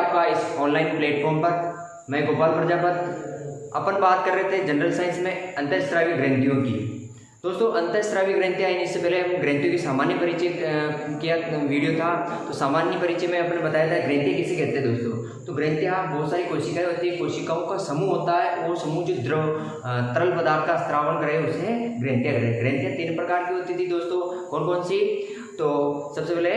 आपका इस online platform पर। मैं गोपाल प्रजापति। अपन बात कर रहे थे जनरल साइंस में अंतःस्रावी ग्रंथियों की। दोस्तों अंतःस्रावी ग्रंथियाँ, इससे पहले हम ग्रंथियों की सामान्य परिचय किया वीडियो था। तो सामान्य परिचय में अपन बताया था ग्रंथियाँ किसे कहते हैं दोस्तों। तो ग्रंथियाँ बहुत सारी कोशिकाएं होती है, कोशिकाओं का समूह होता है। वो समूह जो तरल पदार्थ का स्त्रावण करे उसे ग्रंथियाँ करें। ग्रंथियाँ 3 प्रकार की होती थी दोस्तों। कौन कौन सी? तो सबसे पहले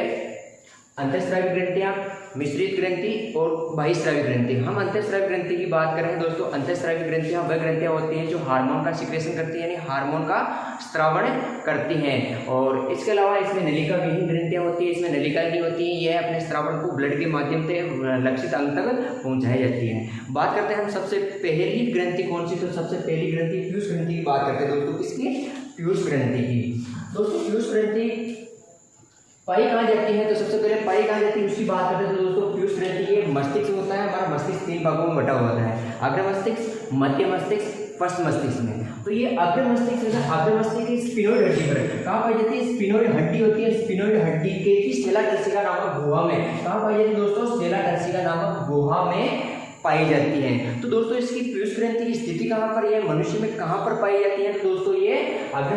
अंतःस्रावी ग्रंथियाँ, मिश्रित ग्रंथि और बहिःस्रावी ग्रंथि। हम अंतःस्रावी ग्रंथि की बात करें दोस्तों, अंतःस्रावी ग्रंथियाँ वह ग्रंथियाँ होती हैं जो हार्मोन का सिक्रेशन करती हैं, यानी हार्मोन का स्त्रावण करती हैं। और इसके अलावा इसमें नलिका विहीन ग्रंथियाँ होती है, इसमें नलिका नहीं होती है। यह अपने स्त्रावण को ब्लड के माध्यम से लक्षित अंग तक पहुँचाई जाती है। बात करते हैं हम सबसे पहली ग्रंथि कौन सी? तो सबसे पहली ग्रंथि पीयूष ग्रंथि की बात करते हैं दोस्तों। किसकी? पीयूष ग्रंथि की। दोस्तों पीयूष ग्रंथि पाई कहाँ जाती है? तो सबसे पहले पाई कहाँ जाती है उसकी बात करते हैं। तो दोस्तों पीयूष ग्रंथि ये मस्तिष्क होता है। हमारा मस्तिष्क 3 भागों में बटा हुआ है, अग्र मस्तिष्क, मध्य मस्तिष्क, पश्च मस्तिष्क में। तो ये अग्र मस्तिष्क है, अग्र मस्तिष्क की स्पिनोइड हड्डी पर कहाँ पाई जाती है? स्पिनोइड हड्डी होती है। स्पिनोइड हड्डी के स्टेला टर्सिका नामक गुहा में कहाँ पाई जाती है दोस्तों? स्टेला टर्सिका नामक गुहा में पाई जाती है। तो दोस्तों इसकी पीयूष ग्रंथि की स्थिति कहाँ पर है, मनुष्य में कहाँ पर पाई जाती है? तो दोस्तों ये अग्र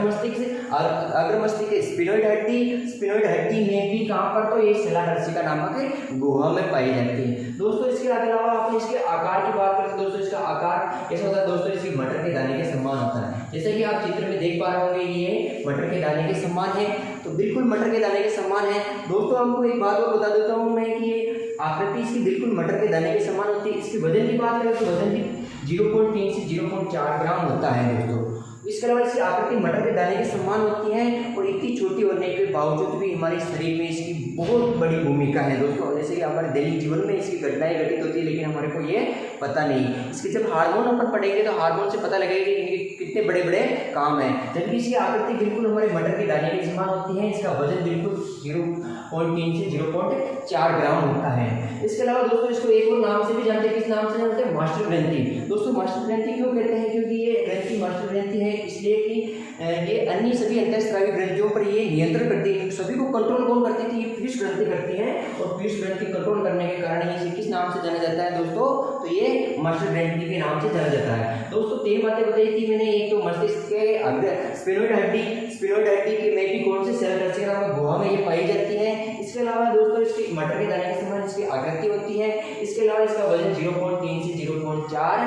मस्तिष्क स्पिनोइड हड्डी में भी कहाँ पर? तो ये स्टेला टर्सिका नामक गुहा में पाई जाती है। दोस्तों इसके अलावा आप इसके आकार की बात करें तो दोस्तों इसका आकार कैसा होता है? दोस्तों इसकी मटर के दाने के समान होता है। जैसे कि आप चित्र में देख पा रहे होंगे, ये मटर के दाने के समान है। तो बिल्कुल मटर के दाने के समान है। दोस्तों आपको एक बात और बता देता हूँ मैं कि ये आकृति इसकी बिल्कुल मटर के दाने के समान होती है। इसके वजन की बात करें तो वजन भी 0.3 से 0.4 ग्राम होता है दोस्तों। इसके अलावा इसकी आकृति मटर के दाने के समान होती है और इतनी छोटी होने के बावजूद भी हमारे शरीर में इसकी बहुत बड़ी भूमिका है दोस्तों। जैसे कि हमारे दैनिक जीवन में इसकी घटनाएं घटित होती है, लेकिन हमारे को ये पता नहीं। इसके जब हार्मोन अपन पढ़ेंगे तो हार्मोन से पता लगेगा कि इनके कितने बड़े बड़े काम हैं। जबकि इसकी आकृति बिल्कुल हमारे मटर के दाने के समान होती है। इसका वजन बिल्कुल 0.3 से 0.4 ग्राम होता है। इसके अलावा दोस्तों इसको एक और नाम से भी जानते हैं। किस नाम से जानते हैं? मास्टर ग्रंथि। दोस्तों मास्टर ग्रंथि क्यों कहते हैं? क्योंकि ये ग्रंथि मास्टर ग्रंथि है इसलिए कि ये अन्य सभी अंतःस्रावी ग्रंथियों पर ये नियंत्रण करती है। सभी को कंट्रोल कौन करती थी? ये पीयूष ग्रंथि करती है। और पीयूष ग्रंथि कंट्रोल करने के कारण इसे किस नाम से जाना जाता है दोस्तों? तो ये मास्टर ग्रंथि के नाम से जाना जाता है। दोस्तों 3 बातें बताई थी मैंने। एक तो मस्तिष्क के अग्र स्पिनोइड हड्डी के में भी कौन से सेल टर्सिका नामक गुहा में ये पाई जाती है। इसके अलावा दोस्तों इसकी मटर के दाने के समान इसकी आकृति होती है। इसके अलावा इसका वजन 0.3 से 0.4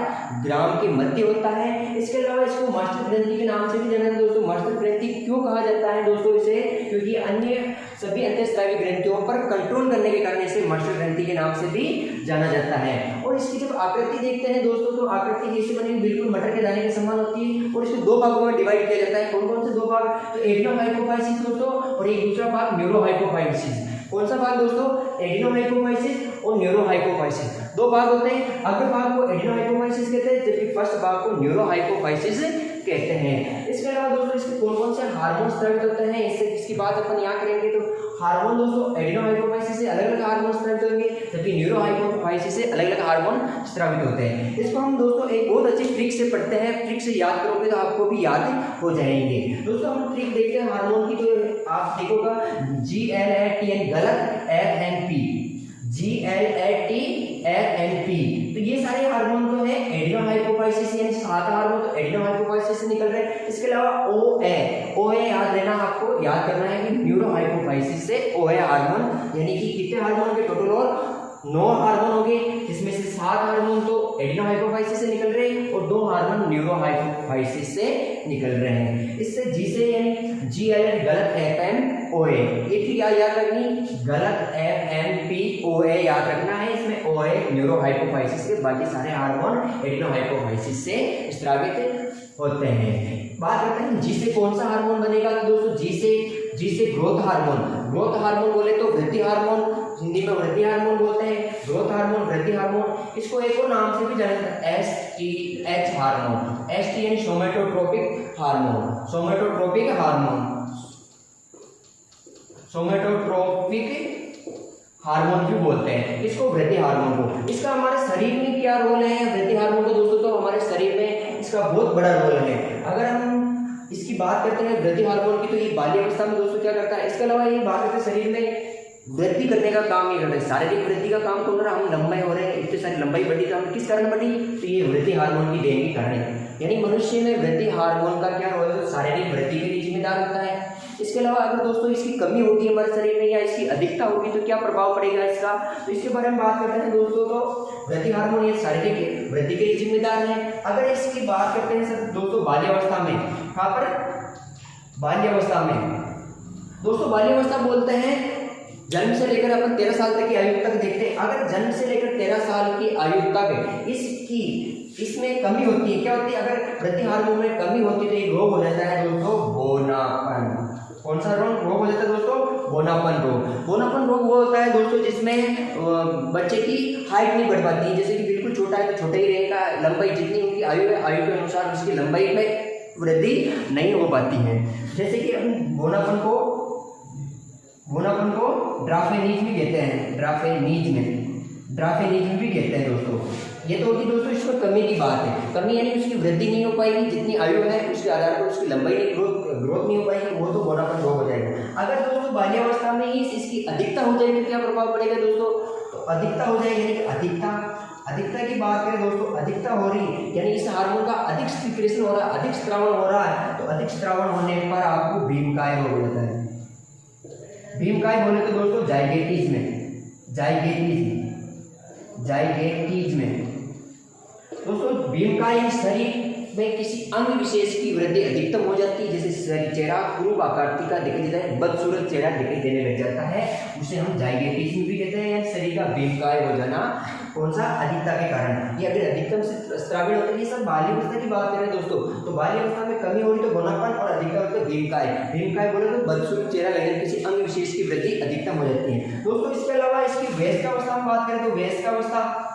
ग्राम के मध्य होता है। इसके अलावा इसको मास्टर ग्रंथि के नाम से भी जाना जाता है दोस्तों। मास्टर ग्रंथि क्यों कहा जाता है दोस्तों इसे? क्योंकि अन्य सभी अंतःस्रावी ग्रंथियों पर कंट्रोल करने के कारण इसे मास्टर ग्रंथि के नाम से भी जाना जाता है। और इसकी जब आकृति देखते हैं दोस्तों तो आकृति जैसे बनी बिल्कुल मटर के दाने के समान होती है। और इसको 2 भागों में डिवाइड किया जाता है। कौन कौन से 2 भाग? तो एडिनोहाइपोफाइसिस दोस्तों और एक दूसरा भाग न्यूरोहाइपोफाइसिस। कौन सा भाग दोस्तों? एडिनोहाइपोफाइसिस और न्यूरोहाइपोफाइसिस। 2 भाग होते हैं। अग्र भाग को एडिनोहाइपोफाइसिस कहते हैं, जबकि फर्स्ट भाग को न्यूरोहाइपोफाइसिस कहते हैं। इसके अलावा दोस्तों इसके कौन कौन से हार्मोन स्रावित होते हैं, इसकी बात अपन यहाँ करेंगे। तो हार्मोन दोस्तों एडिनोहाइपोफाइसिस से अलग अलग हार्मोन स्रावित होंगे, जबकि न्यूरोहाइपोफाइसिस से अलग अलग हार्मोन स्रावित होते हैं। इसको हम दोस्तों एक बहुत अच्छी ट्रिक से पढ़ते हैं। ट्रिक से याद करोगे तो आपको भी याद हो जाएंगे। दोस्तों हम ट्रिक देखते हैं हार्मोन की। तो आप देखोगा GLAT यानी गलत FNP, GLAT-FNP। तो ये सारे हार्मोन जो है एडिनोहाइपोफाइसिस यानी 7 हार्मोन तो एडिनोहाइपोफाइसिस से निकल रहे हैं। इसके अलावा OA याद रहना, आपको याद करना है कि न्यूरोहाइपोफाइसिस से OA हार्मोन यानी कि कितने हार्मोन के टोटल और 9 हार्मोन हो गए, जिसमें से 7 हार्मोन तो एडिनोहाइपोफाइसिस से निकल रहे हैं और 2 हार्मोन न्यूरोहाइपोफाइसिस से निकल रहे हैं। इससे जी से यानी GLAT गलत FMOA, ये क्या याद रखनी? गलत FMPOA याद रखना है। इसमें OA न्यूरोहाइपोफाइसिस के, बाकी सारे हार्मोन एडिनोहाइपोफाइसिस से स्रावित होते हैं। बात करते हैं जी से कौन सा हार्मोन बनेगा। तो दोस्तों जी से ग्रोथ हार्मोन बोले तो वृद्धि हार्मोन, हिंदी में वृद्धि हार्मोन बोलते हैं। ग्रोथ हार्मोन, वृद्धि हार्मोन। इसको एक और नाम से भी जाना जाता है STH हार्मोन। ST यानी सोमेटोट्रोपिक हार्मोन भी बोलते हैं इसको, वृद्धि हार्मोन को। इसका हमारे शरीर में क्या रोल है वृद्धि हार्मोन का दोस्तों? तो हमारे शरीर में इसका बहुत बड़ा रोल है। अगर हम इसकी बात करते हैं वृद्धि हार्मोन की, तो ये बाल्यावस्था में दोस्तों क्या करता है? इसके अलावा ये बात करते हैं शरीर में वृद्धि करने का काम ये कर रहे हैं। शारीरिक वृद्धि का काम कौन कर रहा है? हम लंबाई हो रहे हैं, इतनी सारी लंबाई बढ़ी, तो हम किस कारण बढ़ी? तो ये वृद्धि हार्मोन की देन के कारण है। यानी मनुष्य में वृद्धि हार्मोन का क्या रोल है? शारीरिक वृद्धि के लिए जिम्मेदार होता है। इसके अलावा अगर दोस्तों इसकी कमी होगी हमारे शरीर में या इसकी अधिकता होगी तो क्या प्रभाव पड़ेगा इसका? तो इसके बारे में बात करते हैं दोस्तों। तो वृद्धि हार्मोन ये शारीरिक वृद्धि के लिए जिम्मेदार है। अगर इसकी बात करते हैं सर दोस्तों बाल्यावस्था में, कहाँ पर? बाल्यावस्था में दोस्तों, बाल्यावस्था बोलते हैं जन्म से लेकर अपन 13 साल तक की आयु तक देखते हैं। अगर जन्म से लेकर 13 साल की आयु तक इसमें कमी होती है, क्या होती है? अगर वृद्धि हार्मोन में कमी होती है तो एक रोग हो जाता है दोस्तों, बोनापन। कौन सा रोग हो जाता है दोस्तों? बोनापन रोग। बोनापन रोग वो होता है दोस्तों जिसमें बच्चे की हाइट नहीं बढ़ पाती है। जैसे कि बिल्कुल छोटा है तो छोटा ही रहेगा, लंबाई जितनी उनकी आयु है आयु के अनुसार उसकी लंबाई में वृद्धि नहीं हो पाती है। जैसे कि हम बोनापन को ड्राफेनिज्म भी कहते हैं, ड्राफेनिज्म भी कहते हैं दोस्तों। ये तो होगी दोस्तों इसमें कमी की बात है। कमी यानी उसकी वृद्धि नहीं हो पाएगी, जितनी आयु है उसके आधार पर उसकी लंबाई नहीं ग्रोथ नहीं हो पाएगी, वो तो बोनापन रोग हो जाएगा। अगर दोस्तों बाल्यावस्था में ही इसकी अधिकता हो जाएगी तो क्या प्रभाव पड़ेगा दोस्तों? तो अधिकता हो जाएगी, यानी कि अधिकता की बात करें दोस्तों, अधिकता हो रही यानी इस हार्मोन का अधिक सिक्रेशन हो रहा है, अधिक स्त्रावण हो रहा है। तो अधिक स्त्रावण होने पर आपको भीमकाय रोग हो जाता है। भीमकाय बोले तो दोस्तों जाइगेटिज्म दोस्तों भीमकाय शरीर में किसी अंग विशेष की वृद्धि अधिकतम हो जाती है। जैसे चेहरा पूर्व आकृति का दिखाई देता है, बदसूरत चेहरा दिखाई देने लग जाता है, उसे हम जाइगेटिज्म भी कहते हैं। यानी शरीर का भीमकाय हो जाना कौन सा? अधिकता के कारण। ये अगर अधिकतम से स्त्रावित होता है, ये सब बाल्यावस्था की बात करें दोस्तों। तो बाल्यावस्था में कमी हो रही तो बोनापन और अधिकता होती है भीमकाय बोले तो बदसूरत चेहरा लगने किसी अंग विशेष की वृद्धि अधिकतम हो जाती है दोस्तों। इसके अलावा इसकी वयस्कावस्था में बात करें तो वयस्कावस्था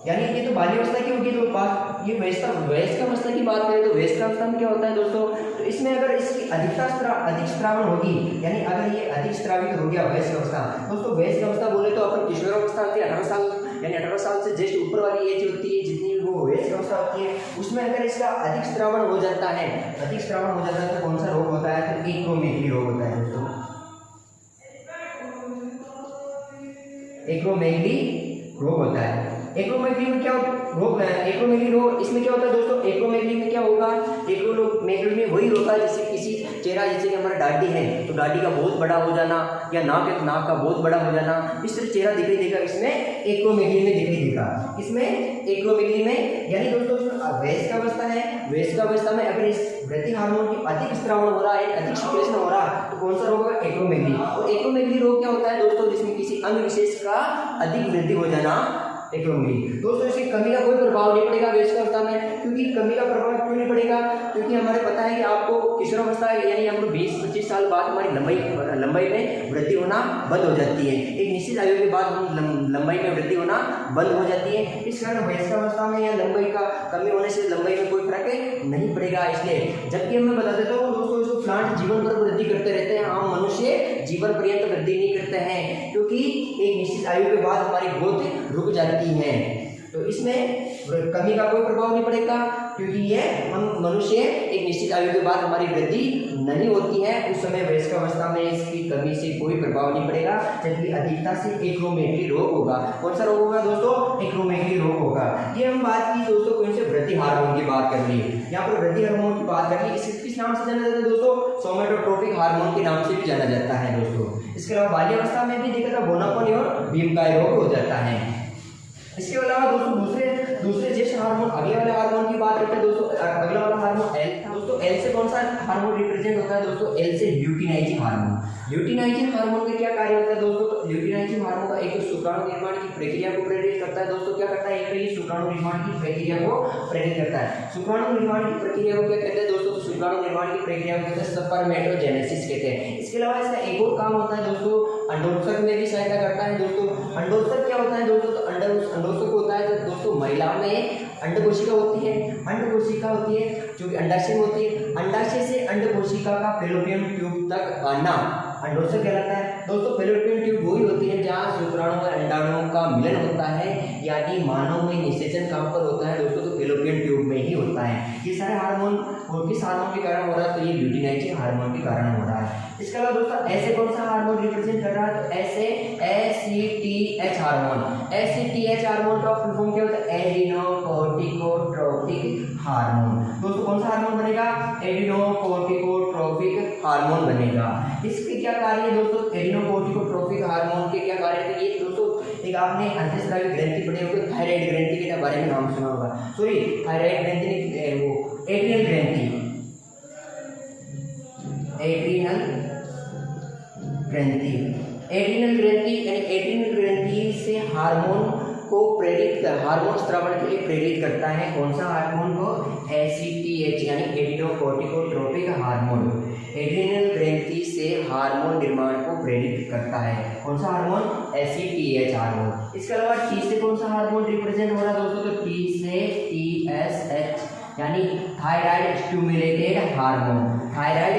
यानी ये तो बाल्यावस्था की होगी, तो बात ये वयस्कावस्था की बात करें तो वयस्कावस्था में क्या होता है दोस्तों? तो इसमें अगर इसकी अधिक स्त्रावण होगी यानी अगर ये अधिक स्त्रावित हो गया वयस्कावस्था दोस्तों। वयस्कावस्था बोले तो अपन किशोरावस्था होती है 18 साल, यानी 18 साल से जस्ट ऊपर वाली एज होती है, जितनी वो वयस्कावस्था होती है उसमें अगर इसका अधिक स्त्रावण हो जाता है तो कौन सा रोग होता है? तो एक्रोमेगली रोग होता है दोस्तों। एक्रोमेगली रोग होता है। एक्रोमेगली में क्या रोग है? एक्रोमेगली रोग इसमें क्या होता है दोस्तों? एक्रोमेगली में क्या होगा? एक्रोमेगली में वही होगा जैसे किसी चेहरा, जैसे कि हमारा दाढ़ी है तो दाढ़ी का बहुत बड़ा हो जाना या नाक का बहुत बड़ा हो जाना, इस तरह चेहरा दिखाई देगा। इसमें एक्रोमेगली में दिखाई देगा। इसमें एक्रोमेगली में यानी दोस्तों वयस्कावस्था है, वयस्कावस्था में अगर इस वृद्धि हार्मोन की अधिक स्त्रावण हो रहा है, अधिक सिक्रेशन हो रहा है तो कौन सा रोग होगा? एक्रोमेगली। और एक्रोमेगली रोग क्या होता है दोस्तों? जिसमें किसी अंग विशेष का अधिक वृद्धि हो जाना एक्रोमेगली दोस्तों। इसकी कमी का कोई प्रभाव नहीं पड़ेगा वयस्कावस्था में, क्योंकि कमी का प्रभाव क्यों नहीं पड़ेगा? क्योंकि हमारे पता है कि आपको किशोरावस्था यानी हमको 20-25 साल बाद हमारी लंबाई में वृद्धि होना बंद हो जाती है। एक निश्चित आयु के बाद लंबाई में वृद्धि होना बंद हो जाती है। इस कारण वयस्कावस्था में या लंबाई का कमी होने से लंबाई में कोई फर्क नहीं पड़ेगा। इसलिए जबकि मैं बता देता हूँ दोस्तों, जो प्लांट जीवन भर वृद्धि करते रहते हैं, हम मनुष्य जीवन पर्यंत वृद्धि नहीं करते हैं, क्योंकि एक निश्चित आयु के बाद हमारी ग्रोथ रुक जाती है। तो इसमें कमी का कोई प्रभाव नहीं पड़ेगा, क्योंकि ये हम मनुष्य एक निश्चित आयु के बाद हमारी वृद्धि नहीं होती है, उस समय वयस्कावस्था में इसकी कमी से कोई प्रभाव नहीं पड़ेगा। जबकि अधिकता से एक्रोमेगली रोग होगा। कौन सा रोग होगा दोस्तों? एक्रोमेगली रोग होगा। ये हम बात की दोस्तों कौन से? वृद्धि हार्मोन की बात कर ली। यहाँ पर वृद्धि हार्मोन की बात कर ली, इसे किस नाम से जाना जाता है दोस्तों? सोमेटोट्रोपिक हार्मोन के नाम से भी जाना जाता है दोस्तों। इसके अलावा बाल्यावस्था में भी देखा था बोनापन और भीमकाय रोग हो जाता है। इसके अलावा दोस्तों दूसरे ज्येष्ठ हार्मोन, अगले वाले हार्मोन की बात करते हैं दोस्तों। अगला वाला हार्मोन एल था दोस्तों। एल से कौन सा हार्मोन रिप्रेजेंट होता है दोस्तों? एल से ल्यूटिनाइजिंग हार्मोन। ल्यूटिनाइजिंग हार्मोन का क्या कार्य होता है दोस्तों? तो ल्यूटिनाइजिंग हार्मोन का एक शुक्राणु निर्माण की प्रक्रिया को प्रेरित करता है दोस्तों। क्या करता है? एक तो ये शुक्राणु निर्माण की प्रक्रिया को प्रेरित करता है। शुक्राणु निर्माण की प्रक्रिया को क्या कहते हैं दोस्तों? तो शुक्राणु निर्माण की प्रक्रिया को कहते हैं स्पर्मेटोजेनेसिस कहते हैं। इसके अलावा इसका एक और काम होता है दोस्तों, अंडोत्सर्ग में भी सहायता करता है दोस्तों। अंडोत्सर्ग क्या होता है दोस्तों? तो अंडोत्सर्ग होता है तो दोस्तों महिला में अंडकोशिका होती है, जो कि अंडाशय में होती है। अंडाशय से अंडकोशिका का फैलोपियन ट्यूब तक आना अंडोत्सर्ग कहलाता है। दोस्तों फैलोपियन ट्यूब वही होती है जहाँ शुक्राणु और अंडाणुओं का मिलन होता है, यानी मानव में निषेचन कहाँ पर होता है दोस्तों, तो फैलोपियन ट्यूब में ही होता है। ये सारे हार्मोन और किस हार्मोन के कारण हो रहा है, तो ये ल्यूटिनाइजिंग हार्मोन के कारण हो रहा है। इसके अलावा दोस्तों ऐसे कौन सा हार्मोन रिप्रेजेंट कर रहा है, तो ऐसे ACTH हार्मोन। ACTH हार्मोन का फुल फॉर्म क्या होता है, एडिनोकोर्टिकोट्रोपिक हार्मोन। दोस्तों कौन सा हार्मोन बनेगा, एडिनोकोर्टिकोट्रोपिक हार्मोन बनेगा। इसके क्या कार्य है दोस्तों, एडिनोकोर्टिकोट्रोपिक हार्मोन के क्या कार्य है, तो ये दोस्तों एक आपने अंतःस्रावी ग्रंथि पढ़ी होगी, थायराइड ग्रंथि के बारे में नाम सुना होगा, सॉरी थायराइड ग्रंथि नहीं, वो एड्रिनल ग्रंथि, एड्रिनल ग्रंथि, एड्रिनल ग्रंथि यानी एड्रिनल ग्रंथि से हार्मोन को प्रेरित कर, हार्मोन स्रावण के लिए प्रेरित करता है। कौन सा हार्मोन को, ACTH यानी एडिनोकोर्टिकोट्रोपिक हार्मोन। एड्रिनल ग्रंथि से हार्मोन निर्माण को प्रेरित करता है। कौन सा हार्मोन, ACTH हार्मोन। इसके अलावा T से कौन सा हार्मोन रिप्रेजेंट हो रहा है दोस्तों, तो T से TSH यानी thyroid stimulated hormone. Thyroid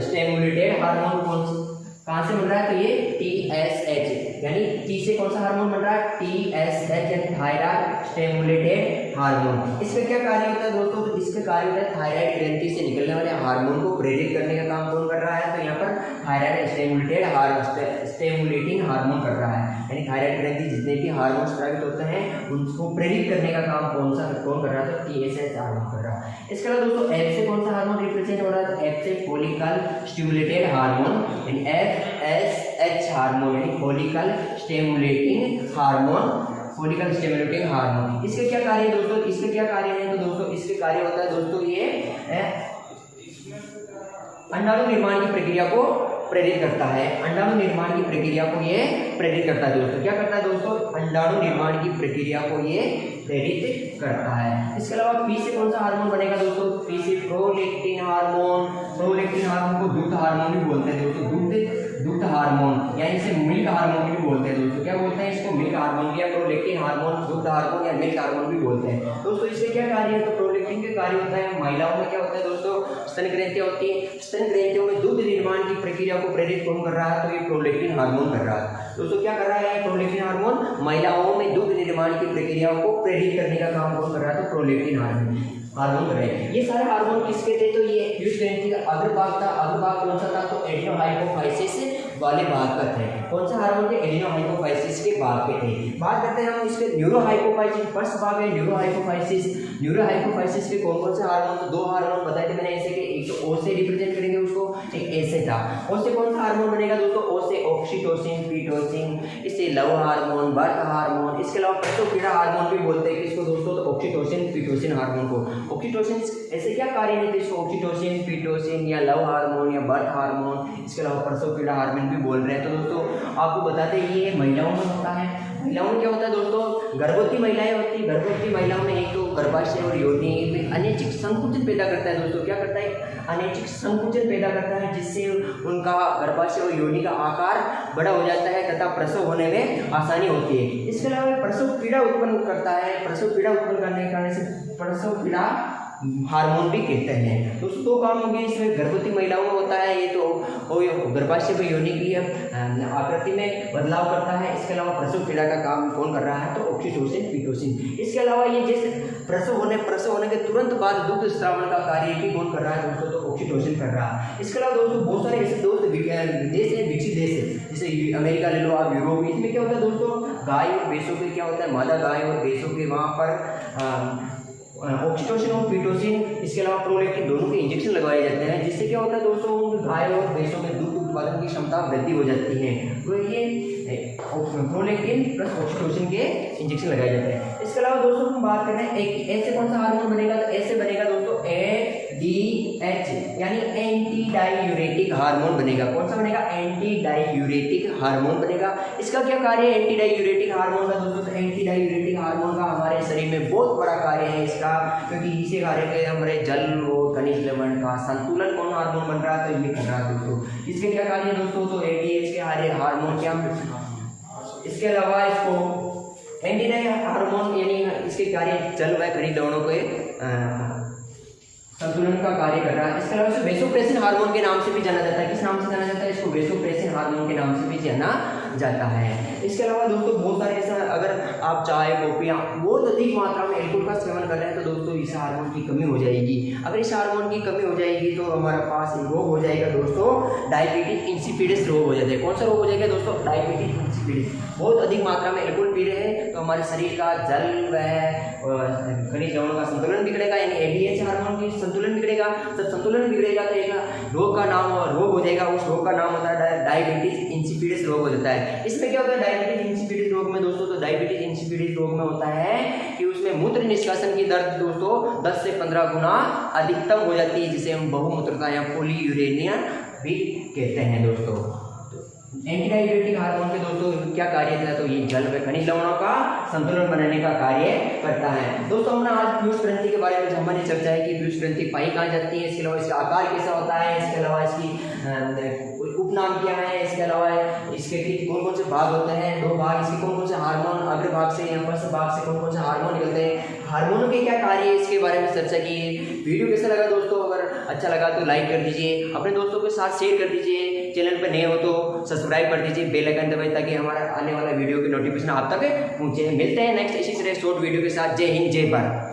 stimulated hormone कहाँ से मिल रहा है, तो ये TSH यानी T से कौन सा हार्मोन बन रहा है, TSH यानी थायराइड स्टिमुलेटेड हार्मोन। इसका क्या कार्य होता है दोस्तों, तो इसका कार्य होता है थायराइड ग्रंथि से निकलने वाले हार्मोन को प्रेरित करने का काम कौन कर रहा है, तो यहाँ पर थायराइड स्टिमुलेटिंग हार्मोन कर रहा है, यानी थायराइड ग्रंथि जितने भी हार्मोन स्रावित होते हैं उनको प्रेरित करने का काम कौन कर रहा है, तो TSH हार्मोन कर रहा है। इसके अलावा दोस्तों F से कौन सा हार्मोन रिप्रेजेंट हो रहा है, तो F से फॉलिकल स्टिमुलेटेड हार्मोन यानी FSH हार्मोन यानी follicle stimulating hormone, follicle stimulating hormone. इसके क्या कार्य है दोस्तों, इसके क्या कार्य है, तो दोस्तों इसके कार्य होता है दोस्तों ये अंडाणु निर्माण की प्रक्रिया को प्रेरित करता है। अंडाणु निर्माण की प्रक्रिया को ये प्रेरित करता है दोस्तों, क्या करता है दोस्तों, अंडाणु निर्माण की प्रक्रिया को ये प्रेरित करता है। इसके अलावा P से कौन सा हार्मोन बनेगा दोस्तों, P से प्रोलैक्टिन हार्मोन। प्रोलैक्टिन हार्मोन को दूध हार्मोन भी बोलते हैं दोस्तों, दूध हार्मोन यानी इसे मिल्क हार्मोन भी बोलते हैं दोस्तों, क्या बोलते हैं इसको, मिल्क हार्मोन या प्रोलैक्टिन हार्मोन, दूध हार्मोन या मिल्क हार्मोन भी बोलते हैं दोस्तों। इससे क्या कार्य है, तो प्रोलैक्टिन के कार्य होता है महिलाओं में क्या होता है दोस्तों, स्तन ग्रंथियां होती है, स्तन ग्रंथियों में दूध निर्माण की प्रक्रिया को प्रेरित कौन कर रहा है, तो ये प्रोलैक्टिन हार्मोन कर रहा है दोस्तों। क्या कर रहा है प्रोलैक्टिन हार्मोन, महिलाओं में दूध निर्माण की प्रक्रिया को प्रेरित करने का काम कौन कर रहा है, तो प्रोलैक्टिन हार्मोन कर रहे हैं। ये सारे हार्मोन किसके थे, तो ये पीयूष ग्रंथि का अग्रभाग था। अग्रभाग कौन सा था, तो एडिनोहाइपोफाइसिस वाले भाग का थे। कौन सा हार्मोन थे, एडिनोहाइपोफाइसिस के भाग के थे। बात करते हैं हम इसके न्यूरोहाइपोफाइसिस, फर्स्ट भाग है न्यूरोहाइपोफाइसिस। न्यूरोहाइपोफाइसिस के कौन कौन से हार्मोन, तो दो हार्मोन बताए थे मैंने ऐसे कि एक तो O से रिप्रेजेंट करेंगे उसको, एक A से था। O से कौन सा हार्मोन बनेगा दोस्तों, O से ऑक्सीटोसिन, पीटोसिन, इससे लव हार्मोन, बर्थ हार्मोन। इसके अलावा प्रसवपीड़ा हार्मोन भी बोलते हैं किसको दोस्तों, तो ऑक्सीटोसिन, पीटोसिन हार्मोन को। ऑक्सीटोसिन ऐसे क्या कार्य है, तो इसको ऑक्सीटोसिन, पीटोसिन या लव हार्मोन या बर्थ हार्मोन, इसके अलावा प्रसवपीड़ा हार्मोन भी बोल रहे हैं। तो दोस्तों आपको बताते हैं ये महिलाओं में होता है। महिलाओं में क्या होता है दोस्तों, गर्भवती महिलाएं होती है, गर्भवती महिलाओं में एक तो गर्भाशय और योनि में अनैच्छिक संकुचन पैदा करता है दोस्तों, क्या करता है, अनैच्छिक संकुचन पैदा करता है, जिससे उनका गर्भाशय और योनि का आकार बड़ा हो जाता है तथा प्रसव होने में आसानी होती है। इसके अलावा प्रसव पीड़ा उत्पन्न करता है, प्रसव पीड़ा उत्पन्न करने के कारण से प्रसव पीड़ा हार्मोन भी कहते हैं। दोस्तों दो काम होंगे इसमें, गर्भवती महिलाओं में होता है ये तो गर्भाशय में योनि की आकृति में बदलाव करता है। इसके अलावा प्रसव पीड़ा का काम कौन कर रहा है, तो ऑक्सीटोसिन, पीटोसिन। इसके अलावा ये जैसे प्रसव होने के तुरंत बाद दुग्ध स्रावण का कार्य भी कौन कर रहा है दोस्तों, तो ऑक्सीटोसिन कर रहा है। इसके अलावा दोस्तों बहुत सारे ऐसे दोस्त देश है, विकसित देश है, जैसे अमेरिका ले लो आप, यूरोप, इसमें क्या होता है दोस्तों, गाय और भैंसों के क्या होता है, मादा गाय और भैंसों के वहाँ पर ऑक्सीटोसिन और पीटोसिन, इसके अलावा प्रोलैक्टिन दोनों के इंजेक्शन लगाए जाते हैं, जिससे क्या होता है दोस्तों, उन गाय और भैंसों में दूध उत्पादन की क्षमता वृद्धि हो जाती है। तो ये प्रोलैक्टिन प्लस ऑक्सीटोसिन के इंजेक्शन लगाए जाते हैं। इसके अलावा दोस्तों हम बात कर रहे हैं एक ऐसे कौन सा हार्मोन बनेगा, तो ऐसे बनेगा दोस्तों ADH यानी एंटी डायूरेटिक हार्मोन बनेगा। कौन सा बनेगा, एंटी डायूरेटिक हार्मोन बनेगा। इसका क्या कार्य है एंटी डायूरेटिक हार्मोन का दोस्तों, तो एंटी डायूरेटिक हार्मोन का हमारे शरीर में बहुत बड़ा कार्य है इसका, क्योंकि इसे कार्य के हमारे जल और खनिज लवण का संतुलन कौन हार्मोन बन रहा है, तो ये कर रहा है दोस्तों। इसके क्या कार्य है दोस्तों, तो ADH के हार्मोन क्या, इसके अलावा इसको एंटी हार्मोन यानी इसके कार्य जल व खनिज लवणों के संतुलन का कार्य कर रहा है। इसके अलावा इसे वेसोप्रेसिन हार्मोन के नाम से भी जाना जाता है। किस नाम से जाना जाता है? इसको वेसोप्रेसिन हार्मोन के नाम से भी जाना जाता है। इसके अलावा दोस्तों बहुत सारे ऐसा, अगर आप चाय कॉफियाँ बहुत अधिक मात्रा में एल्कोहल का सेवन कर रहे हैं तो दोस्तों इस हार्मोन की कमी हो जाएगी। अगर इस हार्मोन की कमी हो जाएगी तो हमारे पास एक रोग हो जाएगा दोस्तों, डायबिटीज इंसिपिडिस रोग हो जाता है। कौन सा रोग हो जाएगा दोस्तों? डायबिटीज इंसिपिडिस। बहुत अधिक मात्रा में एल्कोहल पी रहे हैं तो हमारे शरीर का जल व खनिज लवणों का संतुलन बिगड़ेगा, यानी एडीएच हार्मोन की संतुलन बिगड़ेगा। जब संतुलन बिगड़ेगा तो एक रोग हो जाएगा, उस रोग का नाम होता है डायबिटीज इंसिपिडिस रोग हो जाता है। इसमें क्या होता है डायबिटीज इंसिपिडिस रोग में दोस्तों? तो डायबिटीज इंसिपिडिस रोग में होता है कि उसमें मूत्र निष्कासन की दर दोस्तों 10 से 15 गुना अधिकतम हो जाती है, जिसे हम बहुमूत्रता या पॉलीयूरेनिया भी कहते हैं दोस्तों। एंटी डायबिटिक हार्मोन के दोस्तों क्या कार्य है? तो ये जल व खनिज लवणों का संतुलन बनाने का कार्य करता है। दोस्तों हमने आज पीयूष ग्रंथि के बारे में हमारी चर्चा है कि पीयूष ग्रंथि पाई कहाँ जाती है, इसके अलावा इसका आकार कैसा होता है, इसके अलावा इसकी उपनाम क्या है, इसके अलावा इसके कौन कौन से भाग होते हैं, 2 भाग, इसके कौन कौन से हार्मोन अग्र भाग से या फर्स्ट भाग से कौन कौन से हार्मोन निकलते हैं, हार्मोनों के क्या कार्य है, इसके बारे में चर्चा की है। वीडियो कैसा लगा दोस्तों? अगर अच्छा लगा तो लाइक कर दीजिए, अपने दोस्तों के साथ शेयर कर दीजिए, चैनल पर नए हो तो सब्सक्राइब कर दीजिए, बेल आइकन दबाइए ताकि हमारा आने वाला वीडियो की नोटिफिकेशन आप तक पहुंचे। मिलते हैं नेक्स्ट इसी तरह शॉर्ट वीडियो के साथ। जय हिंद, जय भारत।